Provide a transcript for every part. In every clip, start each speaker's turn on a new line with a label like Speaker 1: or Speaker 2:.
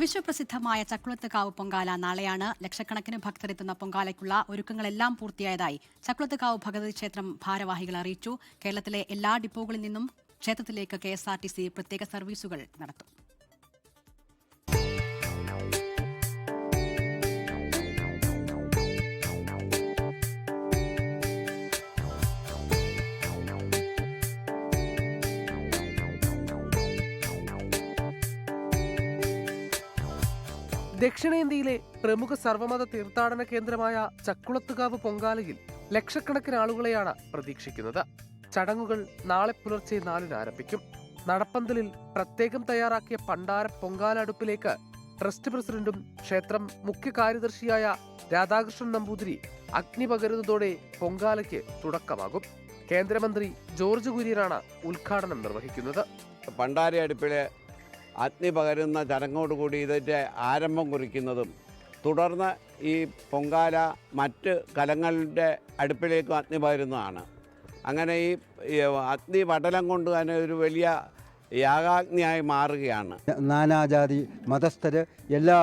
Speaker 1: വിശ്വപ്രസിദ്ധമായ ചക്കുളത്തുകാവ് പൊങ്കാല നാളെയാണ്. ലക്ഷക്കണക്കിന് ഭക്തരെത്തുന്ന പൊങ്കാലയ്ക്കുള്ള ഒരുക്കങ്ങളെല്ലാം പൂർത്തിയായതായി ചക്കുളത്തുകാവ് ഭഗവതി ക്ഷേത്രം ഭാരവാഹികൾ അറിയിച്ചു. കേരളത്തിലെ എല്ലാ ഡിപ്പോകളിൽ നിന്നും ക്ഷേത്രത്തിലേക്ക് KSRTC പ്രത്യേക സർവീസുകൾ നടത്തും.
Speaker 2: ദക്ഷിണേന്ത്യയിലെ പ്രമുഖ സർവമത തീർത്ഥാടന കേന്ദ്രമായ ചക്കുളത്തുകാവ് പൊങ്കാലയിൽ ലക്ഷക്കണക്കിന് ആളുകളെയാണ് പ്രതീക്ഷിക്കുന്നത്. ചടങ്ങുകൾ നാളെ പുലർച്ചെ 4-ന് ആരംഭിക്കും. നടപ്പന്തലിൽ പ്രത്യേകം തയ്യാറാക്കിയ പണ്ടാര പൊങ്കാല അടുപ്പിലേക്ക് ട്രസ്റ്റ് പ്രസിഡന്റും ക്ഷേത്രം മുഖ്യ കാര്യദർശിയായ രാധാകൃഷ്ണൻ നമ്പൂതിരി അഗ്നി പകരുന്നതോടെ പൊങ്കാലയ്ക്ക് തുടക്കമാകും. കേന്ദ്രമന്ത്രി ജോർജ് കുര്യനാണ് ഉദ്ഘാടനം നിർവഹിക്കുന്നത്.
Speaker 3: പണ്ടാര അടുപ്പിലെ അഗ്നി പകരുന്ന ചടങ്ങോടുകൂടി ഇതിൻ്റെ ആരംഭം കുറിക്കുന്നതും തുടർന്ന് ഈ പൊങ്കാല മറ്റ് കലങ്ങളുടെ അടുപ്പിലേക്കും അഗ്നി പകരുന്നതാണ്. അങ്ങനെ ഈ അഗ്നി പടലം കൊണ്ട് തന്നെ ഒരു വലിയ യാഗാഗ്നിയായി മാറുകയാണ്.
Speaker 4: നാനാജാതി മതസ്ഥര് എല്ലാ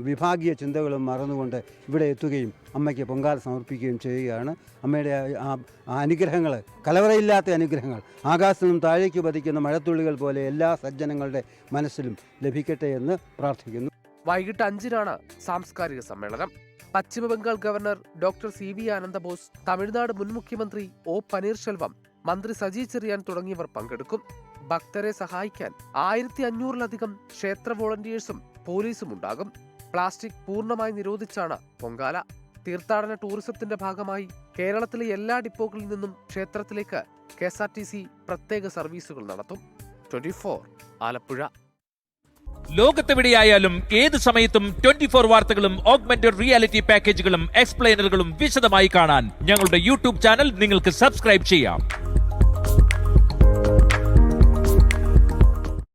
Speaker 4: വിഭാഗീയ ചിന്തകളും മറന്നുകൊണ്ട് ഇവിടെ എത്തുകയും അമ്മയ്ക്ക് പൊങ്കാല സമർപ്പിക്കുകയും ചെയ്യുകയാണ്. അമ്മയുടെ അനുഗ്രഹങ്ങൾ, കലവറയില്ലാത്ത അനുഗ്രഹങ്ങൾ, ആകാശത്ത് നിന്നും താഴേക്ക് പതിക്കുന്ന മഴത്തുള്ളികൾ പോലെ എല്ലാ സജ്ജനങ്ങളുടെ മനസ്സിലും ലഭിക്കട്ടെ എന്ന് പ്രാർത്ഥിക്കുന്നു.
Speaker 2: വൈകിട്ട് 5-നാണ് സാംസ്കാരിക സമ്മേളനം. Paschim Bangal governor doctor CV Ananda Bose, Tamil Nadu മുൻ മുഖ്യമന്ത്രി O പനീർശെൽവം, മന്ത്രി സജി ചെറിയാൻ തുടങ്ങിയവർ പങ്കെടുക്കും. ഭക്തരെ സഹായിക്കാൻ 1500-ലധികം ക്ഷേത്ര വോളണ്ടിയേഴ്സും പോലീസും ഉണ്ടാകും. പ്ലാസ്റ്റിക് പൂർണ്ണമായി നിരോധിച്ചാണ് പൊങ്കാല. തീർത്ഥാടന ടൂറിസത്തിന്റെ ഭാഗമായി കേരളത്തിലെ എല്ലാ ഡിപ്പോകളിൽ നിന്നും ക്ഷേത്രത്തിലേക്ക് KSRTC പ്രത്യേക സർവീസുകൾ നടത്തും. 24 ആലപ്പുഴ.
Speaker 5: ലോകത്തെവിടെയായാലും ഏത് സമയത്തും 24 വാർത്തകളും ഓഗ്മെന്റഡ് റിയാലിറ്റി പാക്കേജുകളും എക്സ്പ്ലെയിനറുകളും വിശദമായി കാണാൻ ഞങ്ങളുടെ YouTube ചാനൽ നിങ്ങൾക്ക് സബ്സ്ക്രൈബ് ചെയ്യാം.